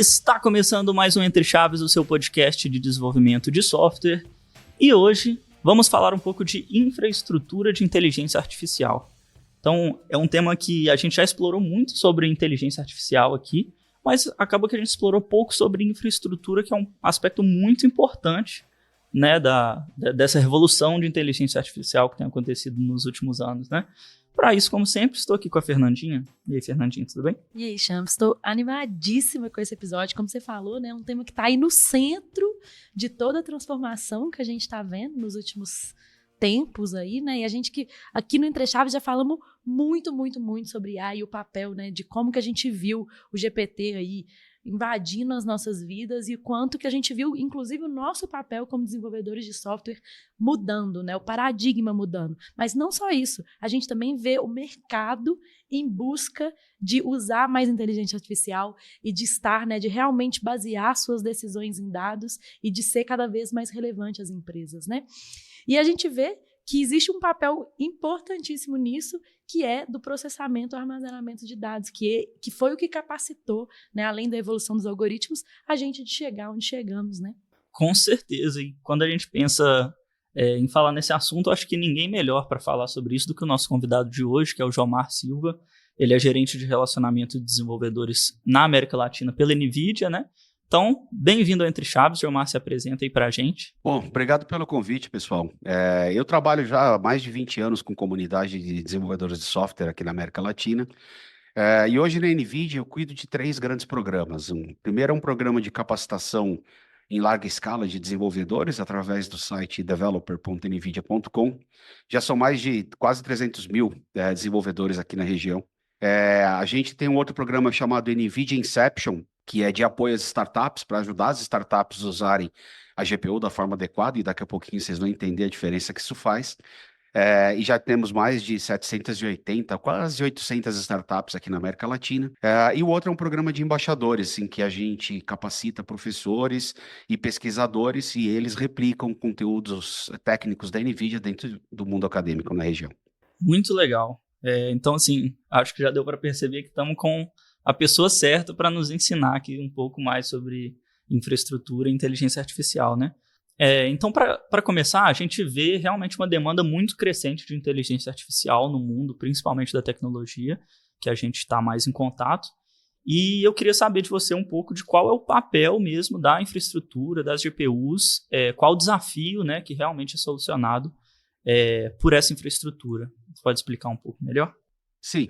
Está começando mais um Entre Chaves, o seu podcast de desenvolvimento de software. E hoje vamos falar um pouco de infraestrutura de inteligência artificial. Então, é um tema que a gente já explorou muito sobre inteligência artificial aqui, mas acabou que a gente explorou pouco sobre infraestrutura, que é um aspecto muito importante, né, dessa revolução de inteligência artificial que tem acontecido nos últimos anos, né? Para isso, como sempre, estou aqui com a Fernandinha. E aí, Fernandinha, tudo bem? E aí, Champs, estou animadíssima com esse episódio. Como você falou, né, um tema que está aí no centro de toda a transformação que a gente está vendo nos últimos tempos aí, né? E a gente que aqui no Entre Chaves já falamos muito sobre IA e o papel, né, de como que a gente viu o GPT aí invadindo as nossas vidas e o quanto que a gente viu, inclusive, o nosso papel como desenvolvedores de software mudando, né? O paradigma mudando. Mas não só isso, a gente também vê o mercado em busca de usar mais inteligência artificial e de estar, né, de realmente basear suas decisões em dados e de ser cada vez mais relevante às empresas, né? E a gente vê que existe um papel importantíssimo nisso, que é do processamento e armazenamento de dados, que foi o que capacitou, né, além da evolução dos algoritmos, a gente de chegar onde chegamos, né? Com certeza. E quando a gente pensa em falar nesse assunto, eu acho que ninguém melhor para falar sobre isso do que o nosso convidado de hoje, que é o Jomar Silva. Ele é gerente de relacionamento de desenvolvedores na América Latina pela NVIDIA, né? Então, bem-vindo ao Entre Chaves, Jomar, se apresenta aí pra gente. Bom, obrigado pelo convite, pessoal. Eu trabalho já há mais de 20 anos com comunidade de desenvolvedores de software aqui na América Latina. E hoje na NVIDIA eu cuido de 3 grandes programas. Primeiro é um programa de capacitação em larga escala de desenvolvedores através do site developer.nvidia.com. Já são mais de quase 300 mil desenvolvedores aqui na região. A gente tem um outro programa chamado NVIDIA Inception, que é de apoio às startups, para ajudar as startups a usarem a GPU da forma adequada, e daqui a pouquinho vocês vão entender a diferença que isso faz. E já temos mais de 780, quase 800 startups aqui na América Latina. E o outro é um programa de embaixadores, em que a gente capacita professores e pesquisadores, e eles replicam conteúdos técnicos da NVIDIA dentro do mundo acadêmico na região. Muito legal. Então, assim, acho que já deu para perceber que estamos com a pessoa certa para nos ensinar aqui um pouco mais sobre infraestrutura e inteligência artificial, né? Então, para começar, a gente vê realmente uma demanda muito crescente de inteligência artificial no mundo, principalmente da tecnologia, que a gente está mais em contato. E eu queria saber de você um pouco de qual é o papel mesmo da infraestrutura, das GPUs, qual o desafio, né, que realmente é solucionado por essa infraestrutura. Você pode explicar um pouco melhor? Sim,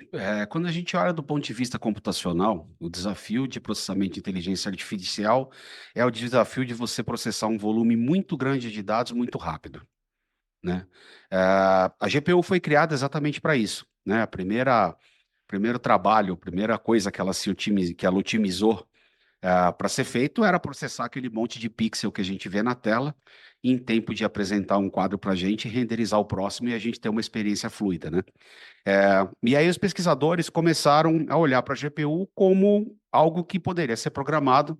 quando a gente olha do ponto de vista computacional, o desafio de processamento de inteligência artificial é o desafio de você processar um volume muito grande de dados muito rápido, né? A GPU foi criada exatamente para isso, né? Primeiro trabalho, a primeira coisa que que ela otimizou para ser feito era processar aquele monte de pixel que a gente vê na tela em tempo de apresentar um quadro para a gente, renderizar o próximo e a gente ter uma experiência fluida, né? E aí os pesquisadores começaram a olhar para a GPU como algo que poderia ser programado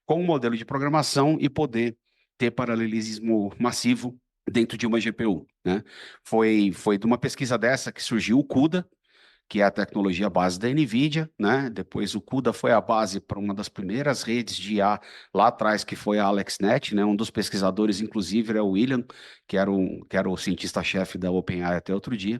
com um modelo de programação e poder ter paralelismo massivo dentro de uma GPU, né? Foi de uma pesquisa dessa que surgiu o CUDA, que é a tecnologia base da NVIDIA, né? Depois o CUDA foi a base para uma das primeiras redes de IA lá atrás, que foi a AlexNet, né? Um dos pesquisadores, inclusive, era o William, que era o cientista-chefe da OpenAI até outro dia.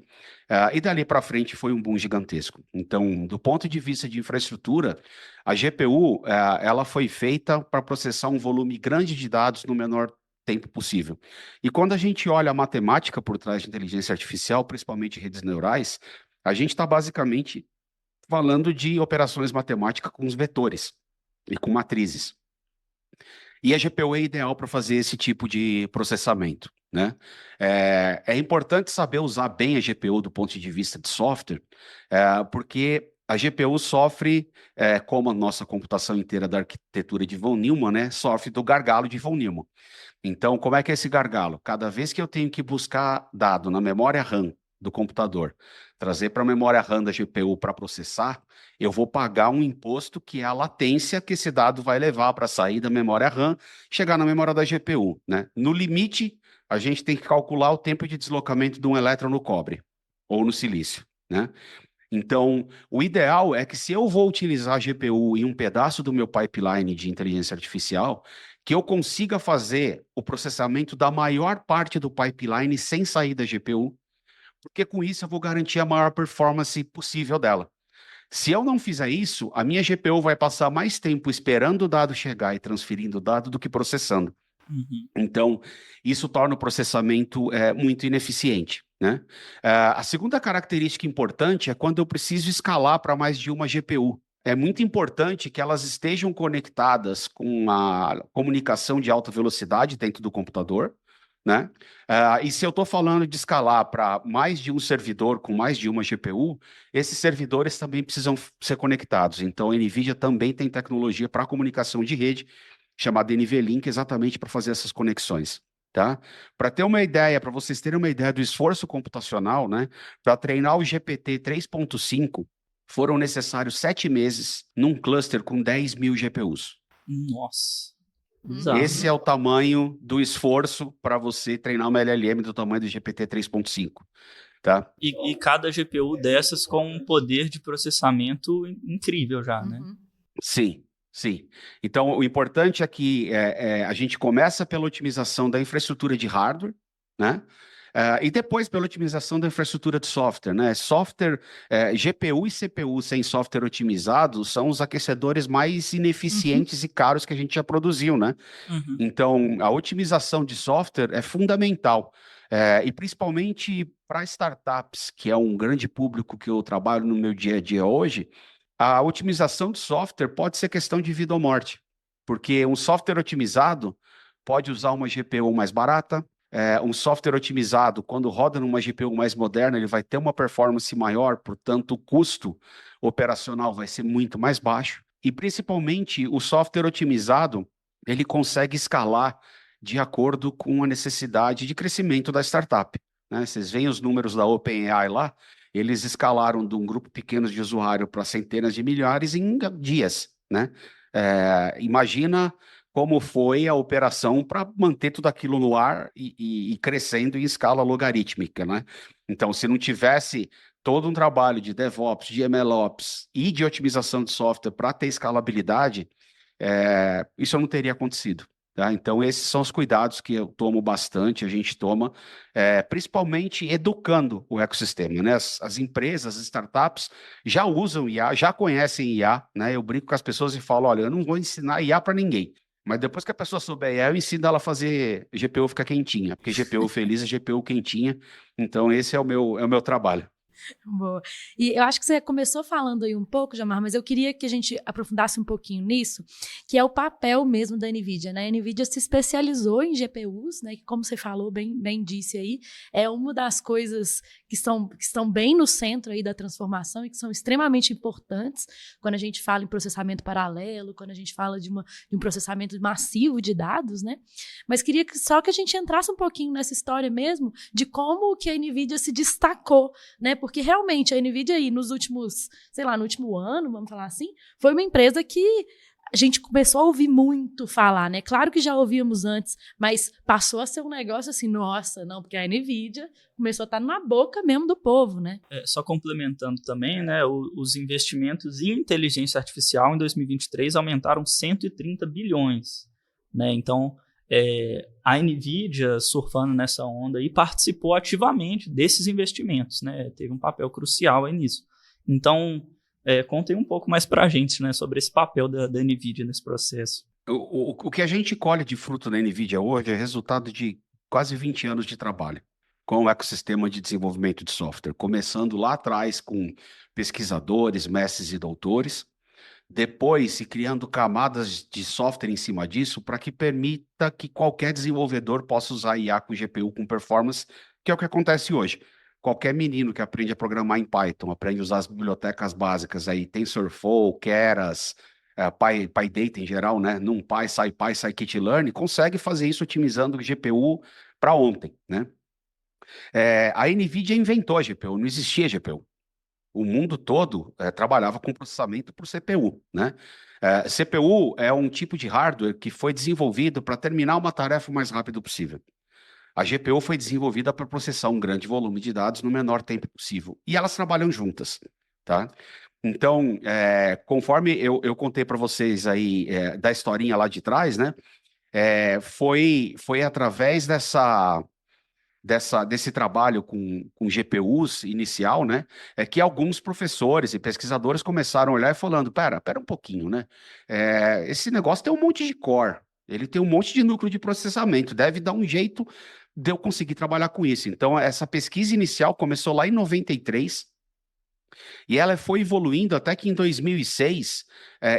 E dali para frente foi um boom gigantesco. Então, do ponto de vista de infraestrutura, a GPU, ela foi feita para processar um volume grande de dados no menor tempo possível. E quando a gente olha a matemática por trás de inteligência artificial, principalmente redes neurais, a gente está basicamente falando de operações matemáticas com os vetores e com matrizes. E a GPU é ideal para fazer esse tipo de processamento, né? É importante saber usar bem a GPU do ponto de vista de software, porque a GPU sofre, como a nossa computação inteira da arquitetura de von Neumann, né, sofre do gargalo de von Neumann. Então, como é que é esse gargalo? Cada vez que eu tenho que buscar dado na memória RAM do computador, trazer para a memória RAM da GPU para processar, eu vou pagar um imposto que é a latência que esse dado vai levar para sair da memória RAM, chegar na memória da GPU, né? No limite, a gente tem que calcular o tempo de deslocamento de um elétron no cobre ou no silício, né? Então, o ideal é que se eu vou utilizar a GPU em um pedaço do meu pipeline de inteligência artificial, que eu consiga fazer o processamento da maior parte do pipeline sem sair da GPU, porque com isso eu vou garantir a maior performance possível dela. Se eu não fizer isso, a minha GPU vai passar mais tempo esperando o dado chegar e transferindo o dado do que processando. Uhum. Então, isso torna o processamento muito ineficiente, né? A segunda característica importante é quando eu preciso escalar para mais de uma GPU. É muito importante que elas estejam conectadas com a comunicação de alta velocidade dentro do computador, né? E se eu estou falando de escalar para mais de um servidor com mais de uma GPU, esses servidores também precisam ser conectados. Então, a NVIDIA também tem tecnologia para comunicação de rede, chamada NVLink, exatamente para fazer essas conexões, tá? Para ter uma ideia, para vocês terem uma ideia do esforço computacional, né? Para treinar o GPT 3.5, foram necessários 7 meses num cluster com 10.000 GPUs. Nossa. Bizarro. Esse é o tamanho do esforço para você treinar uma LLM do tamanho do GPT 3.5, tá? E cada GPU dessas com um poder de processamento incrível já, né? Sim. Sim. Então, o importante é que a gente começa pela otimização da infraestrutura de hardware, né? E depois pela otimização da infraestrutura de software, né? Software, GPU e CPU sem software otimizado são os aquecedores mais ineficientes e caros que a gente já produziu, né? Uhum. Então, a otimização de software é fundamental. E principalmente para startups, que é um grande público que eu trabalho no meu dia a dia hoje, a otimização de software pode ser questão de vida ou morte, porque um software otimizado pode usar uma GPU mais barata, um software otimizado, quando roda numa GPU mais moderna, ele vai ter uma performance maior, portanto, o custo operacional vai ser muito mais baixo, e principalmente o software otimizado, ele consegue escalar de acordo com a necessidade de crescimento da startup, né? Vocês veem os números da OpenAI lá, eles escalaram de um grupo pequeno de usuário para centenas de milhares em dias, né? Imagina como foi a operação para manter tudo aquilo no ar e crescendo em escala logarítmica, né? Então, se não tivesse todo um trabalho de DevOps, de MLOps e de otimização de software para ter escalabilidade, isso não teria acontecido. Tá? Então, esses são os cuidados que eu tomo bastante, a gente toma, principalmente educando o ecossistema, né? As empresas, as startups já usam IA, já conhecem IA, né? Eu brinco com as pessoas e falo, olha, eu não vou ensinar IA para ninguém, mas depois que a pessoa souber IA, eu ensino ela a fazer GPU ficar quentinha, porque GPU feliz é GPU quentinha, então esse é o meu trabalho. Boa. E eu acho que você começou falando aí um pouco, Jamar, mas eu queria que a gente aprofundasse um pouquinho nisso, que é o papel mesmo da NVIDIA, né? A NVIDIA se especializou em GPUs, né? Que, como você falou, bem disse aí, é uma das coisas que estão bem no centro aí da transformação e que são extremamente importantes quando a gente fala em processamento paralelo, quando a gente fala de um processamento massivo de dados, né? Mas queria só que a gente entrasse um pouquinho nessa história mesmo de como que a NVIDIA se destacou, né? Porque realmente a NVIDIA aí no último ano, vamos falar assim, foi uma empresa que a gente começou a ouvir muito falar, né? Claro que já ouvíamos antes, mas passou a ser um negócio assim, nossa, não, porque a NVIDIA começou a estar na boca mesmo do povo, né? Só complementando também, né? Os investimentos em inteligência artificial em 2023 aumentaram 130 bilhões, né? Então, a NVIDIA, surfando nessa onda aí, participou ativamente desses investimentos, né? Teve um papel crucial aí nisso. Então, contem um pouco mais para a gente, né, sobre esse papel da NVIDIA nesse processo. O que a gente colhe de fruto da NVIDIA hoje é resultado de quase 20 anos de trabalho com o ecossistema de desenvolvimento de software, começando lá atrás com pesquisadores, mestres e doutores, depois se criando camadas de software em cima disso para que permita que qualquer desenvolvedor possa usar IA com GPU com performance, que é o que acontece hoje. Qualquer menino que aprende a programar em Python, aprende a usar as bibliotecas básicas aí, TensorFlow, Keras, PyData em geral, né? NumPy, SciPy, Scikit-learn, consegue fazer isso otimizando o GPU para ontem, né? A NVIDIA inventou a GPU, não existia GPU. O mundo todo trabalhava com processamento por CPU, né? CPU é um tipo de hardware que foi desenvolvido para terminar uma tarefa o mais rápido possível. A GPU foi desenvolvida para processar um grande volume de dados no menor tempo possível. E elas trabalham juntas, tá? Então, conforme eu contei para vocês aí da historinha lá de trás, né? Foi através desse trabalho com GPUs inicial, né? Que alguns professores e pesquisadores começaram a olhar e falando, pera um pouquinho, né? Esse negócio tem um monte de core, ele tem um monte de núcleo de processamento, deve dar um jeito de eu conseguir trabalhar com isso. Então, essa pesquisa inicial começou lá em 93, e ela foi evoluindo até que em 2006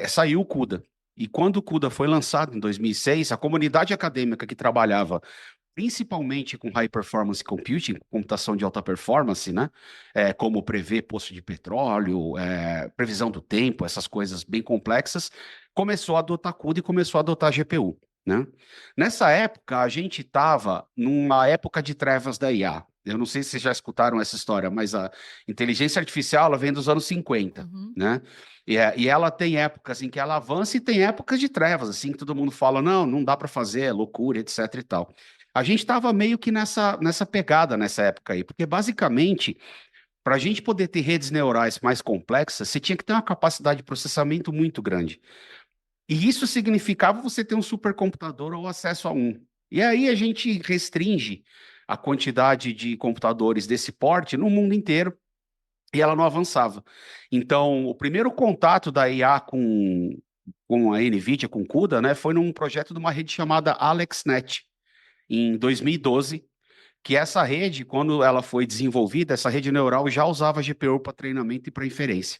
saiu o CUDA. E quando o CUDA foi lançado em 2006, a comunidade acadêmica que trabalhava principalmente com High Performance Computing, computação de alta performance, né? Como prever poço de petróleo, previsão do tempo, essas coisas bem complexas, começou a adotar CUDA e começou a adotar GPU, né? Nessa época, a gente estava numa época de trevas da IA. Eu não sei se vocês já escutaram essa história, mas a inteligência artificial ela vem dos anos 50, né? E ela tem épocas em que ela avança e tem épocas de trevas, assim, que todo mundo fala, não dá para fazer, é loucura, etc e tal. A gente estava meio que nessa pegada nessa época aí, porque basicamente, para a gente poder ter redes neurais mais complexas, você tinha que ter uma capacidade de processamento muito grande. E isso significava você ter um supercomputador ou acesso a um. E aí a gente restringe a quantidade de computadores desse porte no mundo inteiro e ela não avançava. Então, o primeiro contato da IA com a NVIDIA, com o CUDA, né, foi num projeto de uma rede chamada AlexNet, em 2012, que essa rede, quando ela foi desenvolvida, essa rede neural já usava GPU para treinamento e para inferência,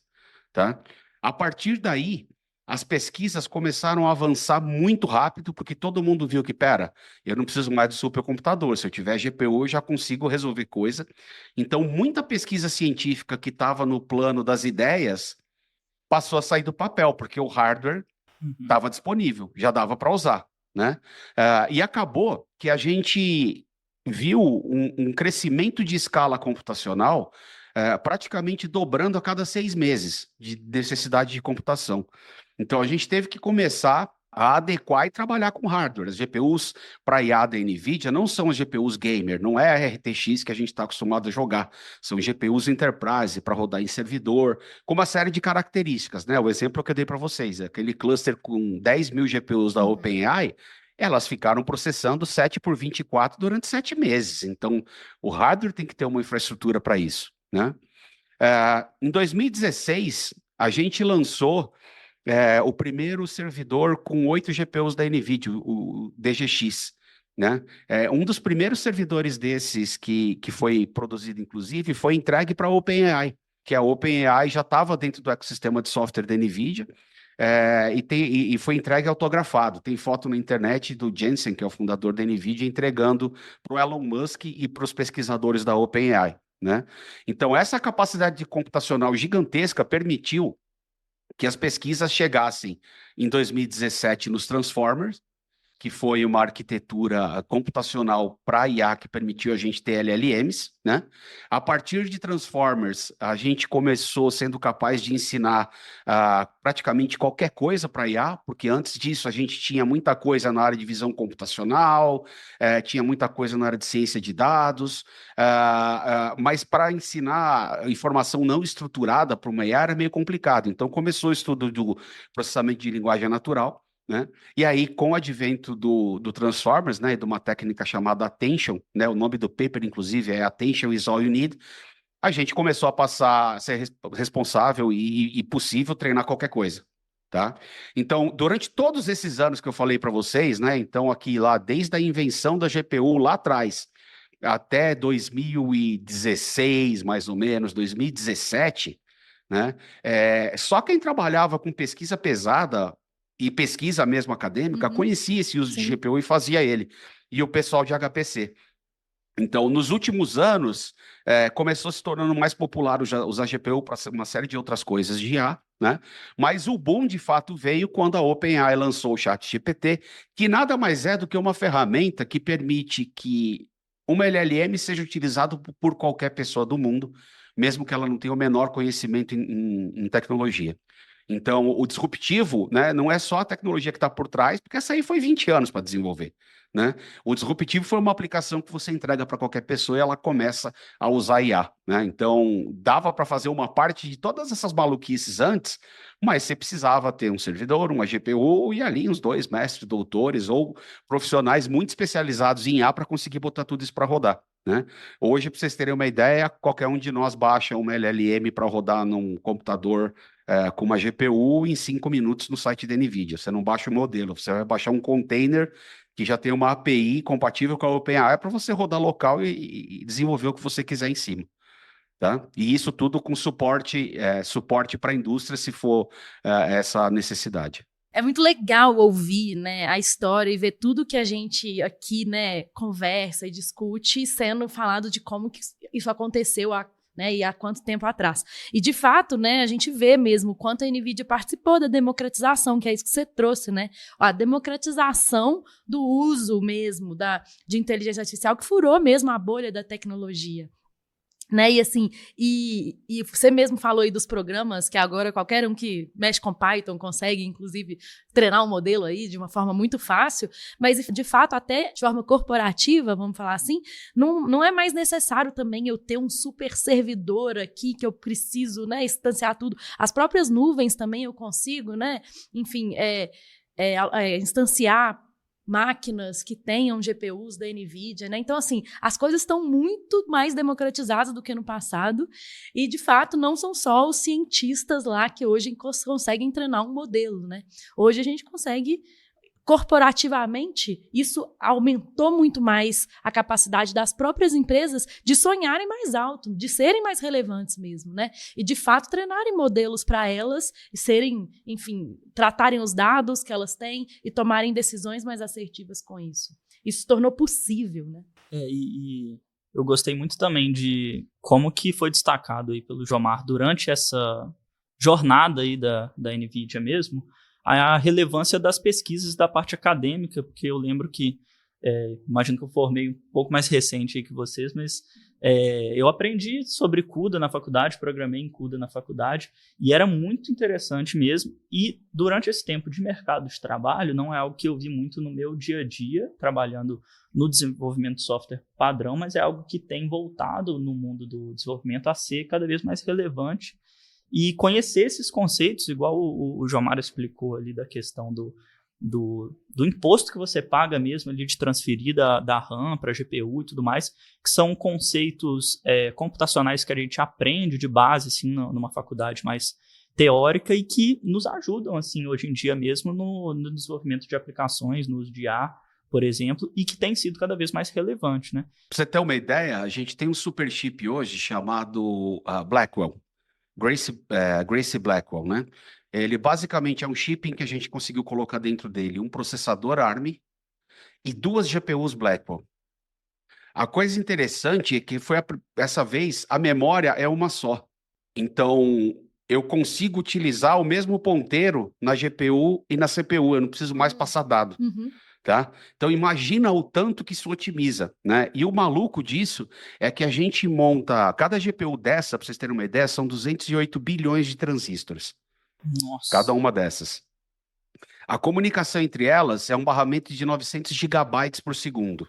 tá? A partir daí, as pesquisas começaram a avançar muito rápido, porque todo mundo viu que, eu não preciso mais de supercomputador, se eu tiver GPU, eu já consigo resolver coisa. Então, muita pesquisa científica que estava no plano das ideias passou a sair do papel, porque o hardware estava disponível, já dava para usar, né? E acabou que a gente viu um crescimento de escala computacional praticamente dobrando a cada 6 meses de necessidade de computação. Então, a gente teve que começar a adequar e trabalhar com hardware. As GPUs para IA da NVIDIA não são as GPUs gamer, não é a RTX que a gente está acostumado a jogar. São GPUs enterprise para rodar em servidor, com uma série de características, né? O exemplo que eu dei para vocês, aquele cluster com 10 mil GPUs da OpenAI, elas ficaram processando 7 por 24 durante 7 meses. Então, o hardware tem que ter uma infraestrutura para isso, né? Em 2016, a gente lançou o primeiro servidor com 8 GPUs da NVIDIA, o DGX, né? Um dos primeiros servidores desses que foi produzido, inclusive, foi entregue para a OpenAI, que a OpenAI já estava dentro do ecossistema de software da NVIDIA, e foi entregue autografado. Tem foto na internet do Jensen, que é o fundador da NVIDIA, entregando para o Elon Musk e para os pesquisadores da OpenAI, né? Então, essa capacidade computacional gigantesca permitiu que as pesquisas chegassem em 2017 nos Transformers, que foi uma arquitetura computacional para IA que permitiu a gente ter LLMs, né? A partir de Transformers, a gente começou sendo capaz de ensinar praticamente qualquer coisa para IA, porque antes disso a gente tinha muita coisa na área de visão computacional, tinha muita coisa na área de ciência de dados, mas para ensinar informação não estruturada para uma IA era meio complicado. Então começou o estudo do processamento de linguagem natural, né? E aí, com o advento do Transformers, né, de uma técnica chamada Attention, né, o nome do paper, inclusive, é Attention is all you need, a gente começou a passar a ser responsável e possível treinar qualquer coisa, tá? Então, durante todos esses anos que eu falei para vocês, né, então aqui lá, desde a invenção da GPU lá atrás, até 2016, mais ou menos, 2017, né, só quem trabalhava com pesquisa pesada e pesquisa mesmo acadêmica, conhecia esse uso de GPU e fazia ele. E o pessoal de HPC. Então, nos últimos anos, começou se tornando mais popular usar GPU para uma série de outras coisas de IA, né? Mas o boom, de fato, veio quando a OpenAI lançou o ChatGPT, que nada mais é do que uma ferramenta que permite que uma LLM seja utilizada por qualquer pessoa do mundo, mesmo que ela não tenha o menor conhecimento em tecnologia. Então, o disruptivo, né, não é só a tecnologia que está por trás, porque essa aí foi 20 anos para desenvolver, né? O disruptivo foi uma aplicação que você entrega para qualquer pessoa e ela começa a usar IA, né? Então, dava para fazer uma parte de todas essas maluquices antes, mas você precisava ter um servidor, uma GPU e ali uns 2 mestres, doutores ou profissionais muito especializados em IA para conseguir botar tudo isso para rodar, né? Hoje, para vocês terem uma ideia, qualquer um de nós baixa uma LLM para rodar num computador com uma GPU em 5 minutos no site da NVIDIA. Você não baixa o modelo, você vai baixar um container que já tem uma API compatível com a OpenAI para você rodar local e desenvolver o que você quiser em cima. Tá? E isso tudo com suporte para a indústria, se for essa necessidade. É muito legal ouvir, né, a história e ver tudo que a gente aqui, né, conversa e discute sendo falado de como que isso aconteceu né, e há quanto tempo atrás. E, de fato, né, a gente vê mesmo o quanto a NVIDIA participou da democratização, que é isso que você trouxe, né? A democratização do uso mesmo de inteligência artificial, que furou mesmo a bolha da tecnologia. Né? E assim, e você mesmo falou aí dos programas, que agora qualquer um que mexe com Python consegue, inclusive, treinar um modelo aí de uma forma muito fácil, mas de fato, até de forma corporativa, vamos falar assim, não é mais necessário também eu ter um super servidor aqui que eu preciso, né, instanciar tudo. As próprias nuvens também eu consigo, né, enfim, instanciar máquinas que tenham GPUs da NVIDIA, né? Então, assim, as coisas estão muito mais democratizadas do que no passado e, de fato, não são só os cientistas lá que hoje conseguem treinar um modelo, né? Hoje a gente consegue, corporativamente, isso aumentou muito mais a capacidade das próprias empresas de sonharem mais alto, de serem mais relevantes mesmo, né? E, de fato, treinarem modelos para elas e serem, enfim, tratarem os dados que elas têm e tomarem decisões mais assertivas com isso. Isso se tornou possível, né? E eu gostei muito também de como que foi destacado aí pelo Jomar durante essa jornada aí da NVIDIA mesmo, a relevância das pesquisas da parte acadêmica, porque eu lembro que, imagino que eu formei um pouco mais recente aí que vocês, mas eu aprendi sobre CUDA na faculdade, programei em CUDA na faculdade, e era muito interessante mesmo, e durante esse tempo de mercado de trabalho, não é algo que eu vi muito no meu dia a dia, trabalhando no desenvolvimento de software padrão, mas é algo que tem voltado no mundo do desenvolvimento a ser cada vez mais relevante. E conhecer esses conceitos, igual o Jomar explicou ali da questão do imposto que você paga mesmo ali de transferir da RAM para a GPU e tudo mais, que são conceitos computacionais que a gente aprende de base assim, numa faculdade mais teórica e que nos ajudam assim, hoje em dia mesmo no desenvolvimento de aplicações, no uso de IA, por exemplo, e que tem sido cada vez mais relevante, né? Para você ter uma ideia, a gente tem um super chip hoje chamado Blackwell. Grace Blackwell, né? Ele basicamente é um chip em que a gente conseguiu colocar dentro dele um processador ARM e 2 GPUs Blackwell. A coisa interessante é que essa vez a memória é uma só. Então, eu consigo utilizar o mesmo ponteiro na GPU e na CPU, eu não preciso mais passar dado. Uhum. Tá? Então imagina o tanto que isso otimiza, né? E o maluco disso é que a gente monta, cada GPU dessa, para vocês terem uma ideia, são 208 bilhões de transistores. Nossa. Cada uma dessas. A comunicação entre elas é um barramento de 900 gigabytes por segundo.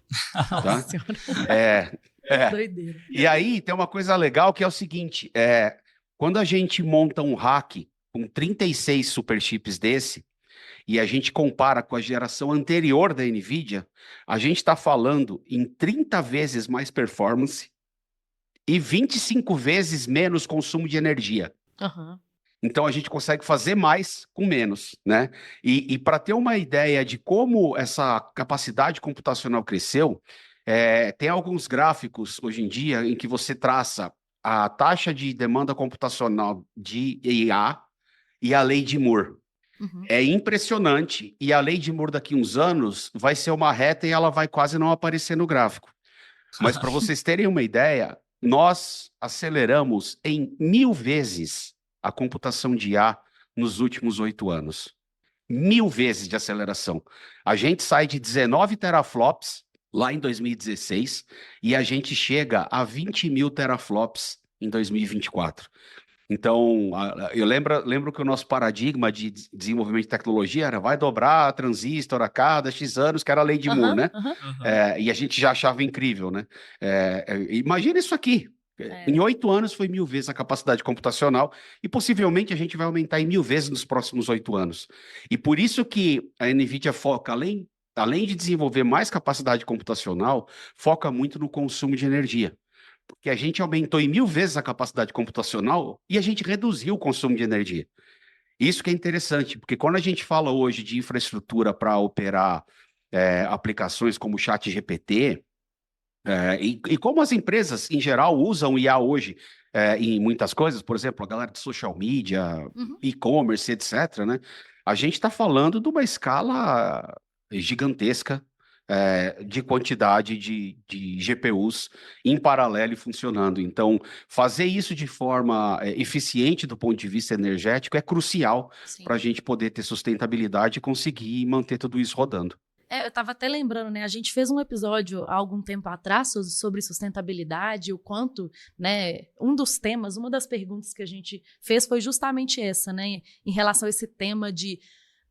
Tá? Doideira. E aí tem uma coisa legal que é o seguinte, quando a gente monta um rack com 36 superchips desse, e a gente compara com a geração anterior da NVIDIA, a gente está falando em 30 vezes mais performance e 25 vezes menos consumo de energia. Uhum. Então, a gente consegue fazer mais com menos, né? E para ter uma ideia de como essa capacidade computacional cresceu, tem alguns gráficos hoje em dia em que você traça a taxa de demanda computacional de IA e a lei de Moore. Uhum. É impressionante, e a lei de Moore daqui a uns anos vai ser uma reta e ela vai quase não aparecer no gráfico. Mas para vocês terem uma ideia, nós aceleramos em 1000 vezes a computação de IA nos últimos 8 anos. 1000 vezes de aceleração. A gente sai de 19 teraflops lá em 2016 e a gente chega a 20 mil teraflops em 2024. Então, eu lembro que o nosso paradigma de desenvolvimento de tecnologia era vai dobrar transistor a cada X anos, que era a lei de Moore, né? E a gente já achava incrível, né? Imagina isso aqui. Em 8 anos foi 1000 vezes a capacidade computacional e possivelmente a gente vai aumentar em 1000 vezes nos próximos 8 anos. E por isso que a NVIDIA foca, além de desenvolver mais capacidade computacional, foca muito no consumo de energia. Porque a gente aumentou em 1000 vezes a capacidade computacional e a gente reduziu o consumo de energia. Isso que é interessante, porque quando a gente fala hoje de infraestrutura para operar aplicações como o ChatGPT, e como as empresas, em geral, usam IA hoje em muitas coisas, por exemplo, a galera de social media, e-commerce, etc., né? A gente está falando de uma escala gigantesca de quantidade de GPUs em paralelo e funcionando. Então, fazer isso de forma eficiente do ponto de vista energético é crucial para a gente poder ter sustentabilidade e conseguir manter tudo isso rodando. Eu estava até lembrando, né? A gente fez um episódio há algum tempo atrás sobre sustentabilidade, o quanto, né? Um dos temas, uma das perguntas que a gente fez foi justamente essa, né? Em relação a esse tema de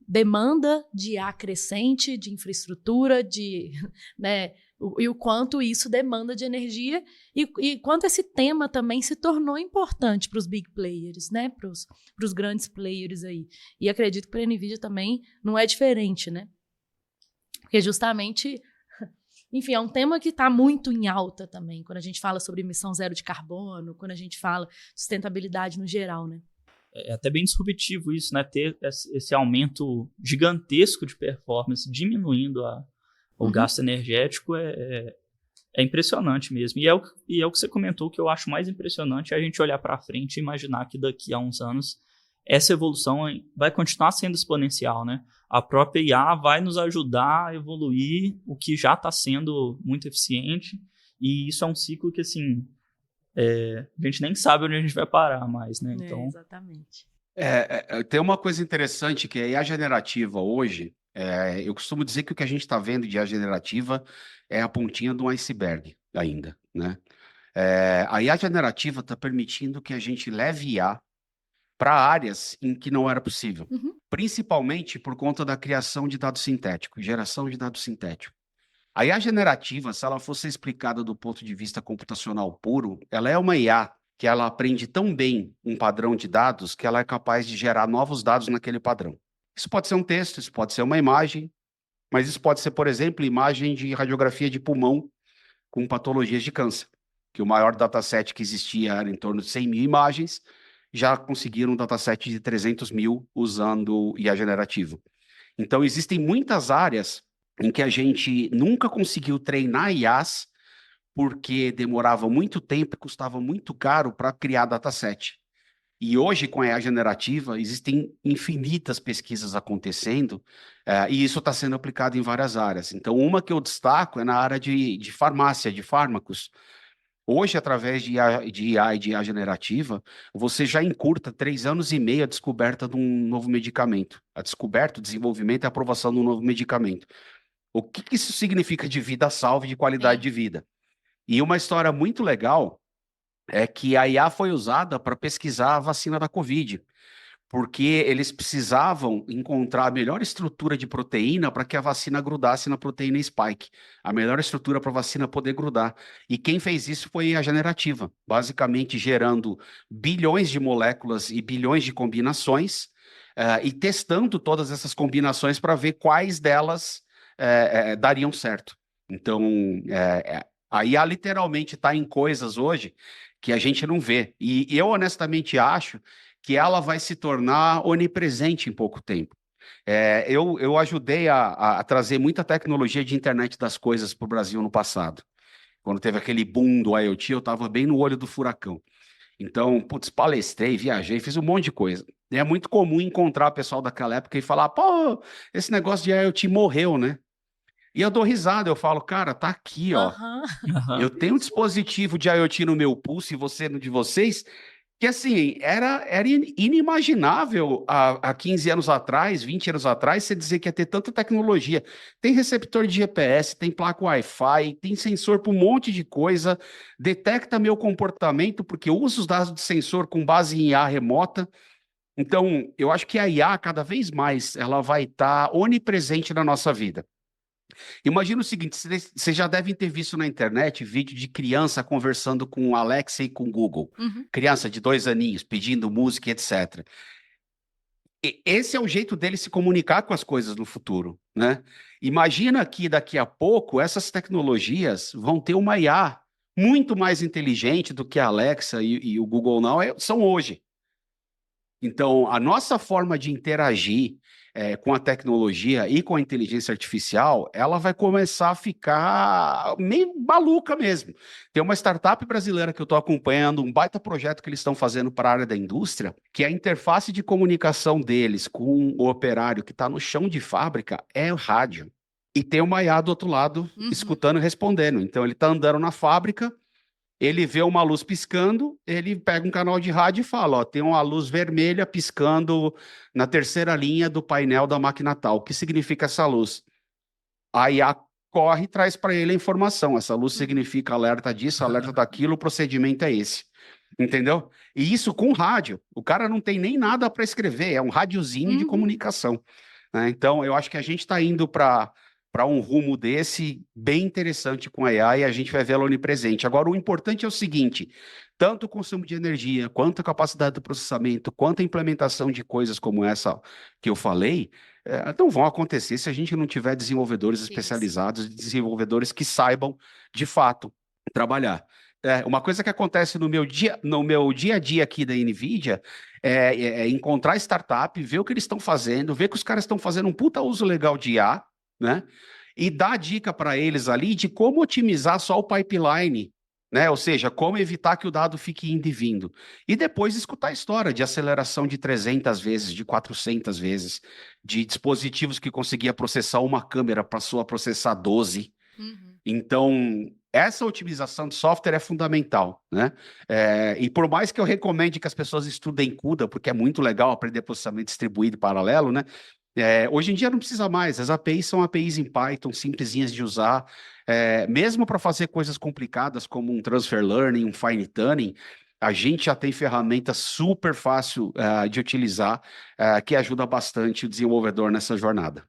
demanda de IA crescente, de infraestrutura, né? E o quanto isso demanda de energia e quanto esse tema também se tornou importante para os big players, né? Para os grandes players aí. E acredito que para a NVIDIA também não é diferente, né? Porque justamente, enfim, é um tema que está muito em alta também, quando a gente fala sobre emissão zero de carbono, quando a gente fala de sustentabilidade no geral, né? É até bem disruptivo isso, né? Ter esse aumento gigantesco de performance, diminuindo o gasto energético, é impressionante mesmo. E é o que você comentou, que eu acho mais impressionante, é a gente olhar para frente e imaginar que daqui a uns anos essa evolução vai continuar sendo exponencial, né? A própria IA vai nos ajudar a evoluir o que já está sendo muito eficiente, e isso é um ciclo que, assim, a gente nem sabe onde a gente vai parar mais, né? Então, exatamente. Tem uma coisa interessante que a IA generativa hoje, eu costumo dizer que o que a gente está vendo de IA generativa é a pontinha do iceberg ainda, né? A IA generativa está permitindo que a gente leve IA para áreas em que não era possível, principalmente por conta da criação de dados sintéticos, geração de dados sintéticos. A IA generativa, se ela fosse explicada do ponto de vista computacional puro, ela é uma IA que ela aprende tão bem um padrão de dados que ela é capaz de gerar novos dados naquele padrão. Isso pode ser um texto, isso pode ser uma imagem, mas isso pode ser, por exemplo, imagem de radiografia de pulmão com patologias de câncer, que o maior dataset que existia era em torno de 100 mil imagens, já conseguiram um dataset de 300 mil usando IA generativo. Então, existem muitas áreas em que a gente nunca conseguiu treinar IAs porque demorava muito tempo e custava muito caro para criar dataset. E hoje, com a IA generativa, existem infinitas pesquisas acontecendo e isso está sendo aplicado em várias áreas. Então, uma que eu destaco é na área de farmácia, de fármacos. Hoje, através de IA e de IA generativa, você já encurta 3 anos e meio a descoberta de um novo medicamento. A descoberta, o desenvolvimento e a aprovação de um novo medicamento. O que isso significa de vida salva e de qualidade de vida? E uma história muito legal é que a IA foi usada para pesquisar a vacina da Covid, porque eles precisavam encontrar a melhor estrutura de proteína para que a vacina grudasse na proteína spike, a melhor estrutura para a vacina poder grudar. E quem fez isso foi a generativa, basicamente gerando bilhões de moléculas e bilhões de combinações e testando todas essas combinações para ver quais delas dariam certo. Então, a IA literalmente está em coisas hoje que a gente não vê. E eu honestamente acho que ela vai se tornar onipresente em pouco tempo. Eu ajudei a trazer muita tecnologia de internet das coisas para o Brasil no passado. Quando teve aquele boom do IoT, eu estava bem no olho do furacão. Então, palestrei, viajei, fiz um monte de coisa. E é muito comum encontrar pessoal daquela época e falar, pô, esse negócio de IoT morreu, né? E eu dou risada, eu falo, cara, tá aqui, ó. Eu tenho um dispositivo de IoT no meu pulso e você no de vocês, que assim, era inimaginável há 15 anos atrás, 20 anos atrás, você dizer que ia ter tanta tecnologia. Tem receptor de GPS, tem placa Wi-Fi, tem sensor para um monte de coisa, detecta meu comportamento, porque usa os dados de sensor com base em IA remota. Então, eu acho que a IA, cada vez mais, ela vai estar onipresente na nossa vida. Imagina o seguinte, vocês já devem ter visto na internet vídeo de criança conversando com Alexa e com Google. Uhum. Criança de 2 aninhos, pedindo música, etc. Esse é o jeito dele se comunicar com as coisas no futuro, né? Imagina que daqui a pouco essas tecnologias vão ter uma IA muito mais inteligente do que a Alexa e o Google Now são hoje. Então, a nossa forma de interagir com a tecnologia e com a inteligência artificial, ela vai começar a ficar meio maluca mesmo. Tem uma startup brasileira que eu estou acompanhando, um baita projeto que eles estão fazendo para a área da indústria, que a interface de comunicação deles com o operário que está no chão de fábrica é o rádio. E tem uma IA do outro lado, escutando e respondendo. Então, ele está andando na fábrica, ele vê uma luz piscando, ele pega um canal de rádio e fala, ó, tem uma luz vermelha piscando na terceira linha do painel da máquina tal. O que significa essa luz? A IA corre e traz para ele a informação. Essa luz significa alerta disso, alerta daquilo, o procedimento é esse. Entendeu? E isso com rádio. O cara não tem nem nada para escrever, é um rádiozinho de comunicação. Né? Então, eu acho que a gente está indo para um rumo desse bem interessante com a AI e a gente vai vê-la onipresente. Agora, o importante é o seguinte, tanto o consumo de energia, quanto a capacidade do processamento, quanto a implementação de coisas como essa que eu falei, não vão acontecer se a gente não tiver desenvolvedores especializados, desenvolvedores que saibam, de fato, trabalhar. Uma coisa que acontece no meu dia a dia aqui da NVIDIA é encontrar startup, ver o que eles estão fazendo, ver que os caras estão fazendo um puta uso legal de IA, né? E dar dica para eles ali de como otimizar só o pipeline, né? Ou seja, como evitar que o dado fique indo e vindo. E depois escutar a história de aceleração de 300 vezes, de 400 vezes, de dispositivos que conseguia processar uma câmera, passou a processar 12. Então, essa otimização de software é fundamental, né? E por mais que eu recomende que as pessoas estudem CUDA, porque é muito legal aprender processamento distribuído e paralelo, né? Hoje em dia não precisa mais, as APIs são APIs em Python, simplesinhas de usar, mesmo para fazer coisas complicadas como um transfer learning, um fine tuning, a gente já tem ferramentas super fácil de utilizar, que ajuda bastante o desenvolvedor nessa jornada.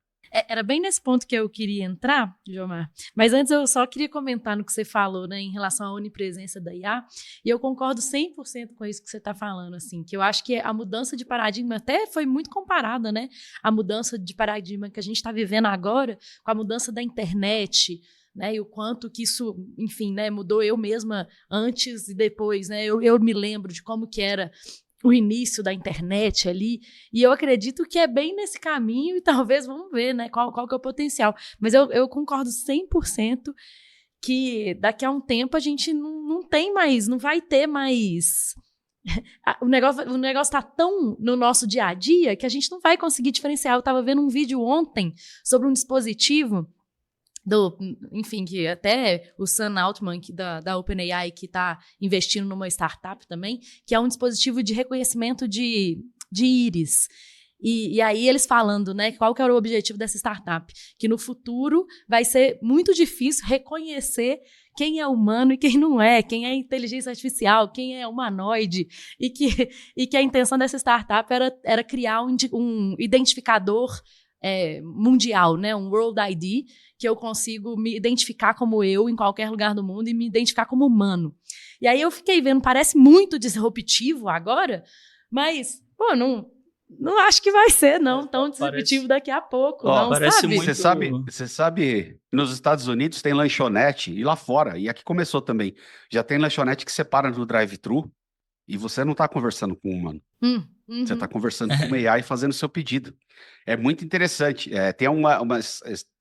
Era bem nesse ponto que eu queria entrar, Jomar, mas antes eu só queria comentar no que você falou, né, em relação à onipresença da IA, e eu concordo 100% com isso que você está falando, assim, que eu acho que a mudança de paradigma até foi muito comparada, né, a mudança de paradigma que a gente está vivendo agora com a mudança da internet, né, e o quanto que isso, enfim, né, mudou eu mesma antes e depois, né, eu me lembro de como que era o início da internet ali, e eu acredito que é bem nesse caminho, e talvez, vamos ver, né, qual que é o potencial, mas eu concordo 100% que daqui a um tempo a gente não tem mais, não vai ter mais, o negócio tá tão no nosso dia a dia, que a gente não vai conseguir diferenciar. Eu estava vendo um vídeo ontem sobre um dispositivo enfim, que até o Sam Altman da OpenAI, que está investindo numa startup também, que é um dispositivo de reconhecimento de íris. E aí eles falando, né, qual que era o objetivo dessa startup, que no futuro vai ser muito difícil reconhecer quem é humano e quem não é, quem é inteligência artificial, quem é humanoide, e que a intenção dessa startup era criar um identificador mundial, né, um World ID, que eu consigo me identificar como eu em qualquer lugar do mundo e me identificar como humano. E aí eu fiquei vendo, parece muito disruptivo agora, mas, pô, não acho que vai ser, não, tão disruptivo daqui a pouco, não, parece sabe? muito... Você sabe, nos Estados Unidos tem lanchonete, e lá fora, e aqui começou também, já tem lanchonete que separa no drive-thru, e você não está conversando com um humano. Você está conversando com uma AI fazendo o seu pedido. É muito interessante.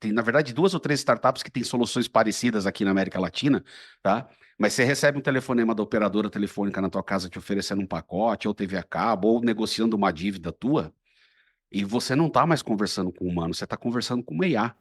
Tem, na verdade, 2 ou 3 startups que têm soluções parecidas aqui na América Latina, tá? Mas você recebe um telefonema da operadora telefônica na tua casa te oferecendo um pacote, ou TV a cabo, ou negociando uma dívida tua. E você não está mais conversando com o humano, você está conversando com uma IA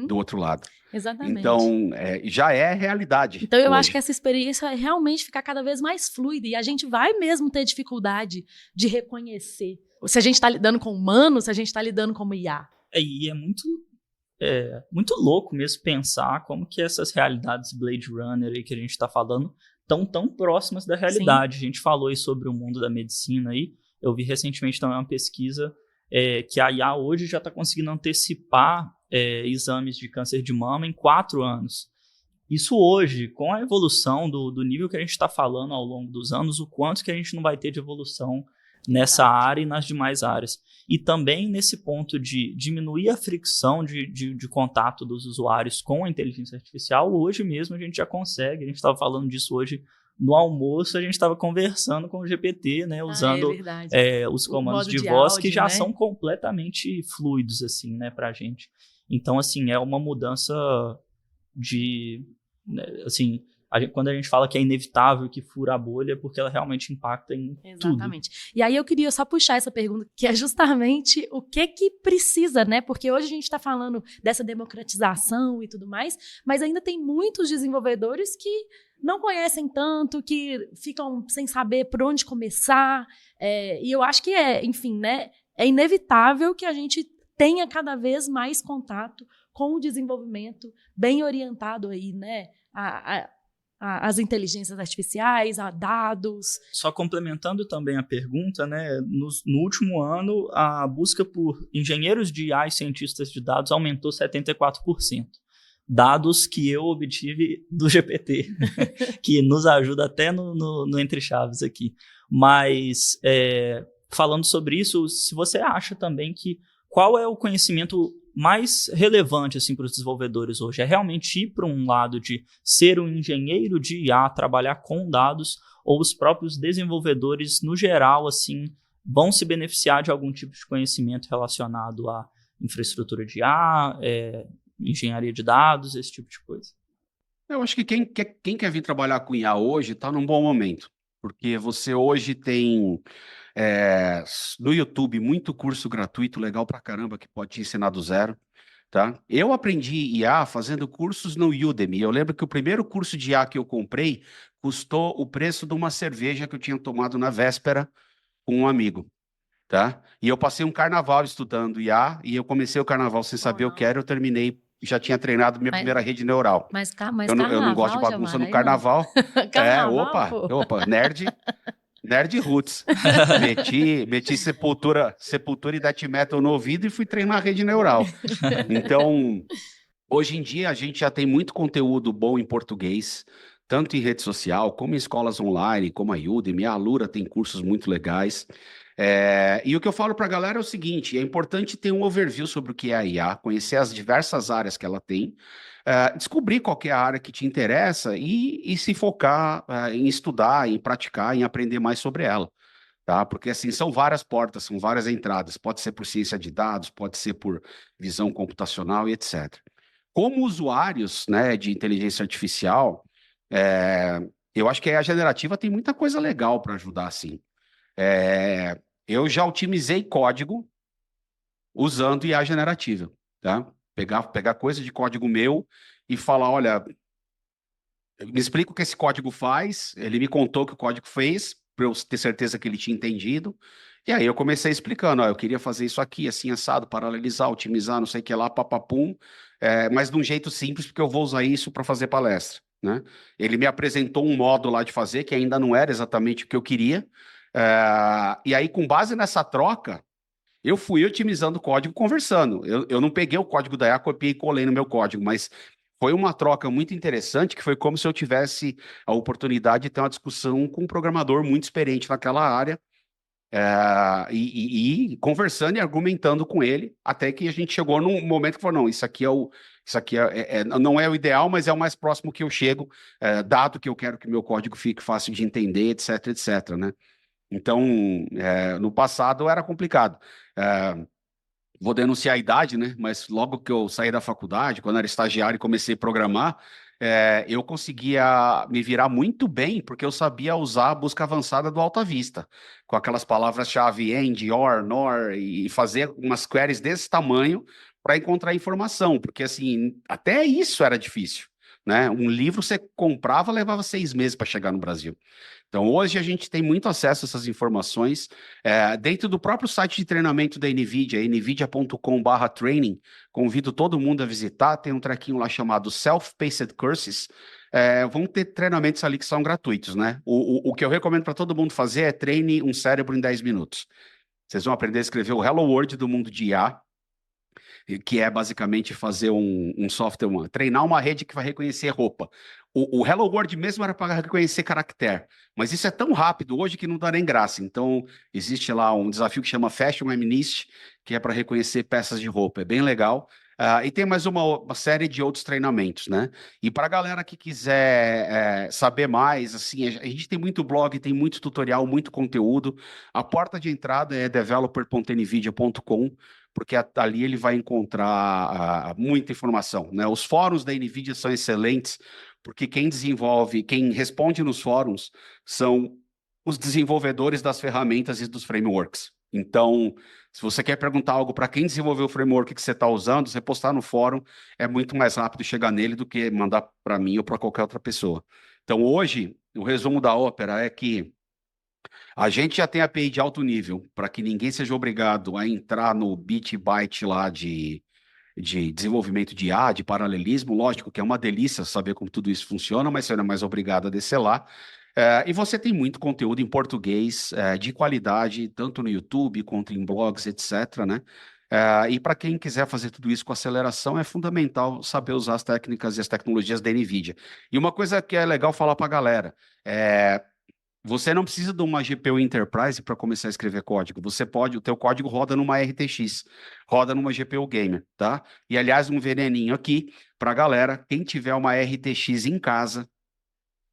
do outro lado. Exatamente. Então, já é realidade. Então, eu hoje. acho que essa experiência é realmente ficar cada vez mais fluida. E a gente vai mesmo ter dificuldade de reconhecer se a gente está lidando com humano, se a gente está lidando com uma IA. E é muito louco mesmo pensar como que essas realidades Blade Runner aí que a gente está falando estão tão próximas da realidade. Sim. A gente falou aí sobre o mundo da medicina aí. Eu vi recentemente também uma pesquisa que a IA hoje já está conseguindo antecipar exames de câncer de mama em 4 anos. Isso hoje, com a evolução do nível que a gente está falando ao longo dos anos, o quanto que a gente não vai ter de evolução nessa área e nas demais áreas. E também nesse ponto de diminuir a fricção de contato dos usuários com a inteligência artificial, hoje mesmo a gente já consegue, a gente estava falando disso hoje no almoço, a gente estava conversando com o GPT, né, usando os comandos de voz áudio, que já são completamente fluidos, assim, né, pra gente. Então, assim, é uma mudança assim, quando a gente fala que é inevitável que fura a bolha, porque ela realmente impacta em tudo. Exatamente. E aí eu queria só puxar essa pergunta, que é justamente o que precisa, né? Porque hoje a gente está falando dessa democratização e tudo mais, mas ainda tem muitos desenvolvedores que não conhecem tanto, que ficam sem saber por onde começar. E eu acho que enfim, né? É inevitável que a gente tenha cada vez mais contato com o desenvolvimento bem orientado aí, né? As inteligências artificiais, a dados. Só complementando também a pergunta, né? No último ano, a busca por engenheiros de IA e cientistas de dados aumentou 74%. Dados que eu obtive do GPT, que nos ajuda até no Entre Chaves aqui. Mas, falando sobre isso, se você acha também que qual é o conhecimento mais relevante assim, para os desenvolvedores hoje? É realmente ir para um lado de ser um engenheiro de IA, trabalhar com dados, ou os próprios desenvolvedores, no geral, assim, vão se beneficiar de algum tipo de conhecimento relacionado à infraestrutura de IA, engenharia de dados, esse tipo de coisa? Eu acho que quem quer vir trabalhar com IA hoje está num bom momento, porque você hoje tem no YouTube muito curso gratuito, legal pra caramba, que pode te ensinar do zero, tá? Eu aprendi IA fazendo cursos no Udemy. Eu lembro que o primeiro curso de IA que eu comprei custou o preço de uma cerveja que eu tinha tomado na véspera com um amigo, tá? E eu passei um carnaval estudando IA, e eu comecei o carnaval sem saber o que era, eu terminei, já tinha treinado minha primeira rede neural. Mas eu não gosto de bagunça no carnaval. Opa, nerd roots. meti Sepultura e Death Metal no ouvido e fui treinar a rede neural. Então, hoje em dia, a gente já tem muito conteúdo bom em português, tanto em rede social, como em escolas online, como a Udemy, a Alura tem cursos muito legais. E o que eu falo para a galera é o seguinte, é importante ter um overview sobre o que é a IA, conhecer as diversas áreas que ela tem, descobrir qual que é a área que te interessa e se focar em estudar, em praticar, em aprender mais sobre ela. Tá? Porque assim, são várias portas, são várias entradas, pode ser por ciência de dados, pode ser por visão computacional e etc. Como usuários, né, de inteligência artificial, eu acho que a generativa tem muita coisa legal para ajudar, assim. Eu já otimizei código usando IA generativa, tá? Pegar coisa de código meu e falar, olha, me explica o que esse código faz, ele me contou o que o código fez, para eu ter certeza que ele tinha entendido, e aí eu comecei explicando, eu queria fazer isso aqui, assim, assado, paralelizar, otimizar, não sei o que lá, papapum, mas de um jeito simples, porque eu vou usar isso para fazer palestra, né? Ele me apresentou um modo lá de fazer, que ainda não era exatamente o que eu queria, e aí, com base nessa troca, eu fui otimizando o código conversando. Eu não peguei o código da IA, copiei e colei no meu código, mas foi uma troca muito interessante, que foi como se eu tivesse a oportunidade de ter uma discussão com um programador muito experiente naquela área, e conversando e argumentando com ele, até que a gente chegou num momento que falou, não, isso aqui não é o ideal, mas é o mais próximo que eu chego, dado que eu quero que meu código fique fácil de entender, etc, etc, né? Então, no passado era complicado. Vou denunciar a idade, né? Mas logo que eu saí da faculdade, quando era estagiário e comecei a programar, eu conseguia me virar muito bem, porque eu sabia usar a busca avançada do Alta Vista, com aquelas palavras-chave AND, OR, NOR, e fazer umas queries desse tamanho para encontrar informação, porque assim, até isso era difícil, né? Um livro você comprava, levava 6 meses para chegar no Brasil. Então, hoje a gente tem muito acesso a essas informações dentro do próprio site de treinamento da NVIDIA, nvidia.com/training. Convido todo mundo a visitar. Tem um trequinho lá chamado Self-Paced Courses. Vão ter treinamentos ali que são gratuitos, né? O que eu recomendo para todo mundo fazer é treine um cérebro em 10 minutos. Vocês vão aprender a escrever o Hello World do mundo de IA, que é basicamente fazer um software, treinar uma rede que vai reconhecer roupa. O Hello World mesmo era para reconhecer caractere, mas isso é tão rápido hoje que não dá nem graça. Então, existe lá um desafio que chama Fashion Amnist, que é para reconhecer peças de roupa. É bem legal. E tem mais uma série de outros treinamentos, né? E para a galera que quiser saber mais, assim, a gente tem muito blog, tem muito tutorial, muito conteúdo. A porta de entrada é developer.nvidia.com, porque ali ele vai encontrar muita informação, né? Os fóruns da NVIDIA são excelentes, porque quem responde nos fóruns são os desenvolvedores das ferramentas e dos frameworks. Então, se você quer perguntar algo para quem desenvolveu o framework que você está usando, você postar no fórum, é muito mais rápido chegar nele do que mandar para mim ou para qualquer outra pessoa. Então, hoje, o resumo da ópera é que a gente já tem API de alto nível, para que ninguém seja obrigado a entrar no bit byte lá de desenvolvimento de IA, de paralelismo. Lógico que é uma delícia saber como tudo isso funciona, mas você não é mais obrigado a descer lá. E você tem muito conteúdo em português de qualidade, tanto no YouTube quanto em blogs, etc., né? E para quem quiser fazer tudo isso com aceleração, é fundamental saber usar as técnicas e as tecnologias da NVIDIA. E uma coisa que é legal falar para a galera, você não precisa de uma GPU Enterprise para começar a escrever código. O teu código roda numa RTX, roda numa GPU Gamer, tá? E, aliás, um veneninho aqui para a galera, quem tiver uma RTX em casa,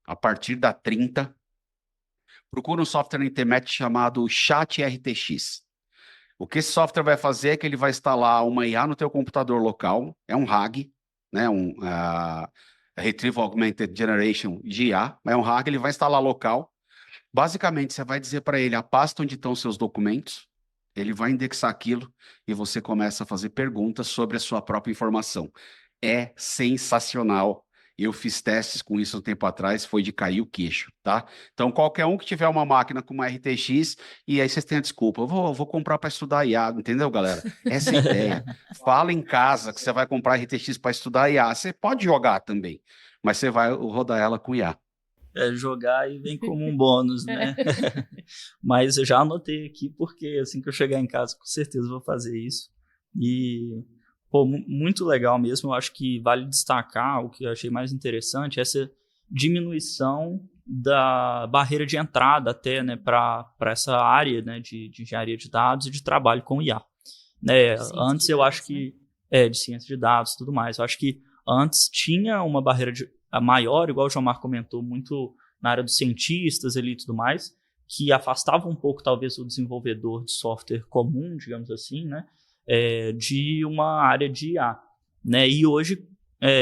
a partir da 30, procura um software na internet chamado ChatRTX. O que esse software vai fazer é que ele vai instalar uma IA no teu computador local, é um RAG, né? Retrieval Augmented Generation de IA, é um RAG, ele vai instalar local. Basicamente, você vai dizer para ele a pasta onde estão seus documentos, ele vai indexar aquilo e você começa a fazer perguntas sobre a sua própria informação. É sensacional. Eu fiz testes com isso um tempo atrás, foi de cair o queixo, tá? Então, qualquer um que tiver uma máquina com uma RTX, e aí vocês têm a desculpa, eu vou comprar para estudar IA, entendeu, galera? Essa é a ideia. Fala em casa que você vai comprar RTX para estudar IA. Você pode jogar também, mas você vai rodar ela com IA. Jogar e vem como um bônus, né? Mas eu já anotei aqui, porque assim que eu chegar em casa, com certeza vou fazer isso. E, pô, muito legal mesmo. Eu acho que vale destacar o que eu achei mais interessante, essa diminuição da barreira de entrada até, né, para essa área, né, de engenharia de dados e de trabalho com IA. Né? Antes eu acho que... de ciência de dados e tudo mais. Eu acho que antes tinha uma barreira maior, igual o Jomar comentou, muito na área dos cientistas ali e tudo mais, que afastava um pouco, talvez, o desenvolvedor de software comum, digamos assim, né, de uma área de IA. Né? E hoje,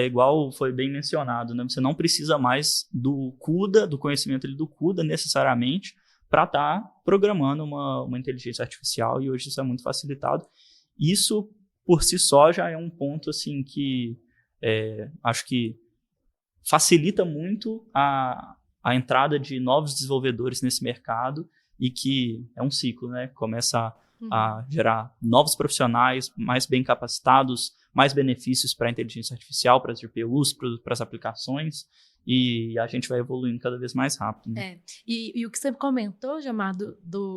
igual foi bem mencionado, né, você não precisa mais do CUDA, do conhecimento ali do CUDA, necessariamente, para estar programando uma inteligência artificial, e hoje isso é muito facilitado. Isso, por si só, já é um ponto assim que acho que facilita muito a entrada de novos desenvolvedores nesse mercado, e que é um ciclo, né? Começa a gerar novos profissionais mais bem capacitados, mais benefícios para a inteligência artificial, para as GPUs, para as aplicações, e a gente vai evoluindo cada vez mais rápido. Né? E o que você comentou, Jomar,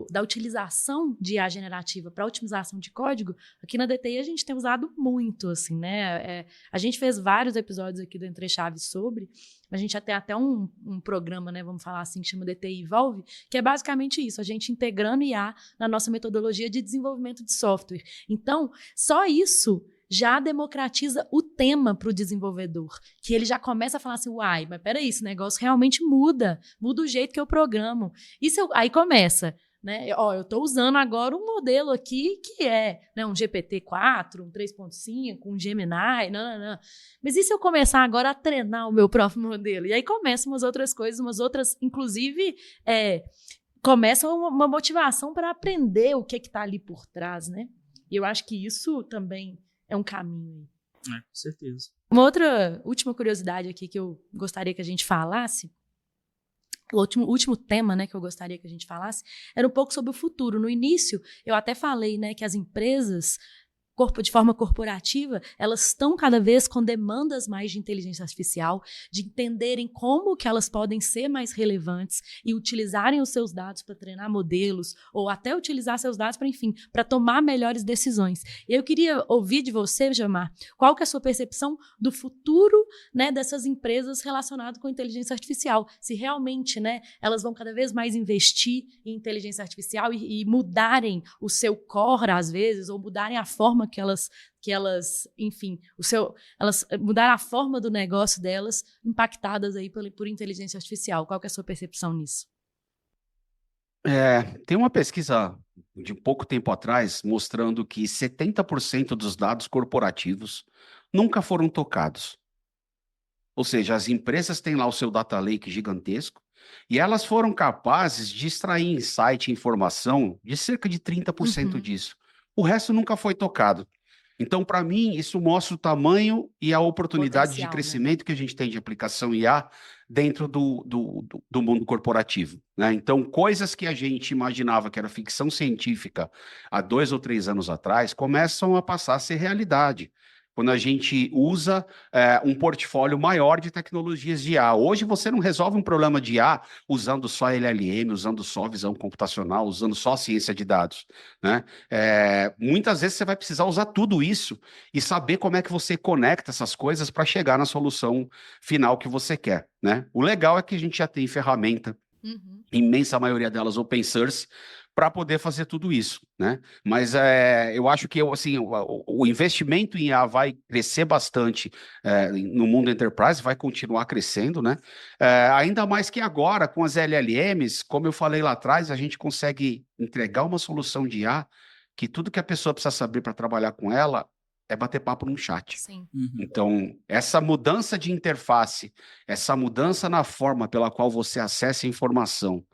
da utilização de IA generativa para otimização de código, aqui na DTI a gente tem usado muito, assim, né? A gente fez vários episódios aqui do Entre Chaves sobre, a gente já tem até um programa, né, vamos falar assim, que chama DTI Evolve, que é basicamente isso, a gente integrando IA na nossa metodologia de desenvolvimento de software. Então, só isso já democratiza o tema para o desenvolvedor, que ele já começa a falar assim, mas peraí, esse negócio realmente muda o jeito que eu programo. Aí começa, Né? Eu estou usando agora um modelo aqui que é, né, um GPT-4, um 3.5, um Gemini, não. Mas e se eu começar agora a treinar o meu próprio modelo? E aí começam umas outras coisas, inclusive, começa uma motivação para aprender o que está ali por trás, né? E eu acho que isso também é um caminho. Com certeza. Uma outra última curiosidade aqui que eu gostaria que a gente falasse, o último tema, né, que eu gostaria que a gente falasse, era um pouco sobre o futuro. No início, eu até falei, né, que as empresas, de forma corporativa, elas estão cada vez com demandas mais de inteligência artificial, de entenderem como que elas podem ser mais relevantes e utilizarem os seus dados para treinar modelos, ou até utilizar seus dados para, enfim, para tomar melhores decisões. E eu queria ouvir de você, Jamar, qual que é a sua percepção do futuro, né, dessas empresas relacionadas com inteligência artificial? Se realmente, né, elas vão cada vez mais investir em inteligência artificial e mudarem o seu core, às vezes, ou mudarem a forma que elas, enfim, elas mudaram a forma do negócio delas, impactadas aí por inteligência artificial. Qual que é a sua percepção nisso? Tem uma pesquisa de pouco tempo atrás mostrando que 70% dos dados corporativos nunca foram tocados. Ou seja, as empresas têm lá o seu data lake gigantesco e elas foram capazes de extrair insight e informação de cerca de 30% disso. O resto nunca foi tocado. Então, para mim, isso mostra o tamanho e a oportunidade de crescimento, né, que a gente tem de aplicação IA dentro do mundo corporativo, né? Então, coisas que a gente imaginava que era ficção científica há 2 ou 3 anos atrás começam a passar a ser realidade. Quando a gente usa um portfólio maior de tecnologias de IA. Hoje você não resolve um problema de IA usando só LLM, usando só visão computacional, usando só ciência de dados, né? Muitas vezes você vai precisar usar tudo isso e saber como é que você conecta essas coisas para chegar na solução final que você quer, né? O legal é que a gente já tem ferramenta, imensa maioria delas open source, para poder fazer tudo isso, né? Mas eu acho que assim, o investimento em IA vai crescer bastante no mundo enterprise, vai continuar crescendo, né? Ainda mais que agora, com as LLMs, como eu falei lá atrás, a gente consegue entregar uma solução de IA que tudo que a pessoa precisa saber para trabalhar com ela é bater papo num chat. Sim. Então, essa mudança de interface, essa mudança na forma pela qual você acessa a informação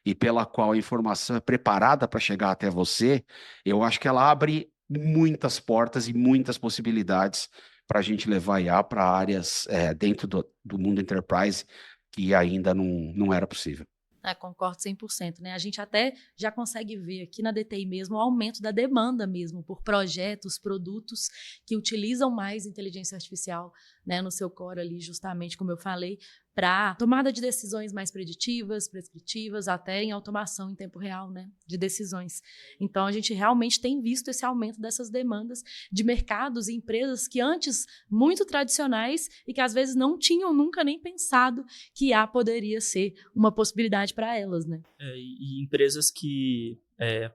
e pela qual a informação é preparada para chegar até você, eu acho que ela abre muitas portas e muitas possibilidades para a gente levar IA para áreas dentro do mundo enterprise que ainda não era possível. Concordo 100%, né? A gente até já consegue ver aqui na DTI mesmo o aumento da demanda mesmo por projetos, produtos que utilizam mais inteligência artificial, né, no seu core ali, justamente como eu falei, para tomada de decisões mais preditivas, prescritivas, até em automação em tempo real, né, de decisões. Então, a gente realmente tem visto esse aumento dessas demandas de mercados e empresas que antes muito tradicionais e que às vezes não tinham nunca nem pensado que IA poderia ser uma possibilidade para elas, né? E empresas que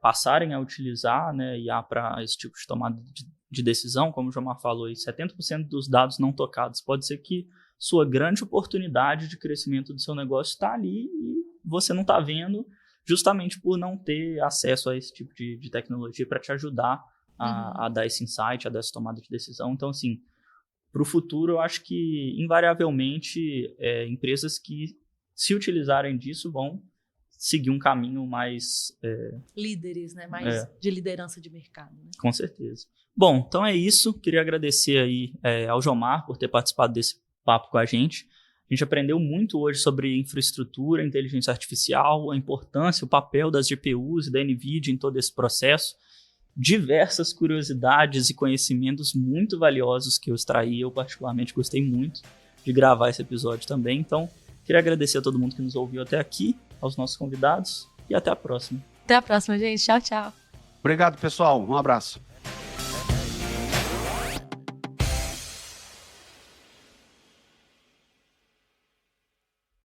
passarem a utilizar, né, IA para esse tipo de tomada de decisão, como o Jomar falou, 70% dos dados não tocados, pode ser que sua grande oportunidade de crescimento do seu negócio está ali e você não está vendo, justamente por não ter acesso a esse tipo de tecnologia para te ajudar a dar esse insight, a dar essa tomada de decisão. Então, assim, para o futuro, eu acho que, invariavelmente, empresas que se utilizarem disso vão seguir um caminho mais... líderes, né? Mais de liderança de mercado. Né? Com certeza. Bom, então é isso. Queria agradecer aí ao Jomar por ter participado desse papo com a gente. A gente aprendeu muito hoje sobre infraestrutura, inteligência artificial, a importância, o papel das GPUs e da NVIDIA em todo esse processo. Diversas curiosidades e conhecimentos muito valiosos que eu extraí. Eu particularmente gostei muito de gravar esse episódio também. Então, queria agradecer a todo mundo que nos ouviu até aqui, aos nossos convidados e até a próxima. Até a próxima, gente. Tchau, tchau. Obrigado, pessoal. Um abraço.